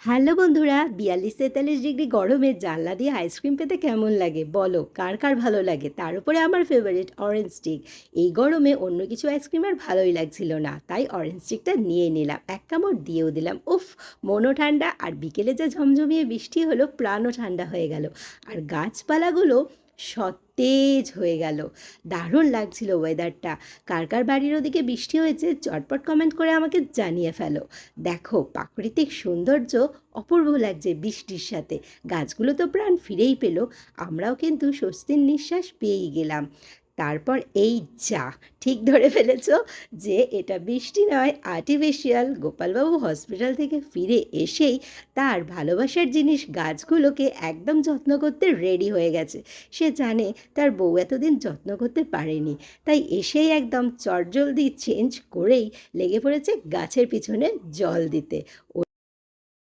Hello বন্ধুরা, ৪২-৪৩ degree গরমে জানলা দিয়ে আইসক্রিম পেতে কেমন লাগে বলো? কার কার ভালো লাগে? তার উপরে আমার ফেভারিট অরেঞ্জ স্টিক। এই গরমে অন্য কিছু আইসক্রিম আর ভালোই লাগছিল না, তাই অরেঞ্জ স্টিকটা নিয়ে নিলাম, এক কামড় দিয়েও দিলাম। উফ, মনও ঠান্ডা, আর বিকেলে যে ঝমঝমিয়ে বৃষ্টি হলো প্রাণও ঠান্ডা হয়ে গেল, আর গাছপালাগুলো সতেজ হয়ে গেল। দারুণ লাগছিল ওয়েদারটা। কার কার বাড়ির ওদিকে বৃষ্টি হয়েছে চটপট কমেন্ট করে আমাকে জানিয়ে ফেলো। দেখো, প্রাকৃতিক সৌন্দর্য অপূর্ব লাগছে বৃষ্টির সাথে। গাছগুলো তো প্রাণ ফিরেই পেল, আমরাও কিন্তু স্বস্তির নিঃশ্বাস পেয়েই গেলাম। তারপর এই যা, ঠিক ধরে ফেলেছ যে এটা বৃষ্টি নয়, আর্টিফিশিয়াল। গোপালবাবু হসপিটাল থেকে ফিরে এসেই তার ভালোবাসার জিনিস গাছগুলোকে একদম যত্ন করতে রেডি হয়ে গেছে। সে জানে তার বউ এতদিন যত্ন করতে পারেনি, তাই এসেই একদম চটজলদি চেঞ্জ করেই লেগে পড়েছে গাছের পিছনে জল দিতে।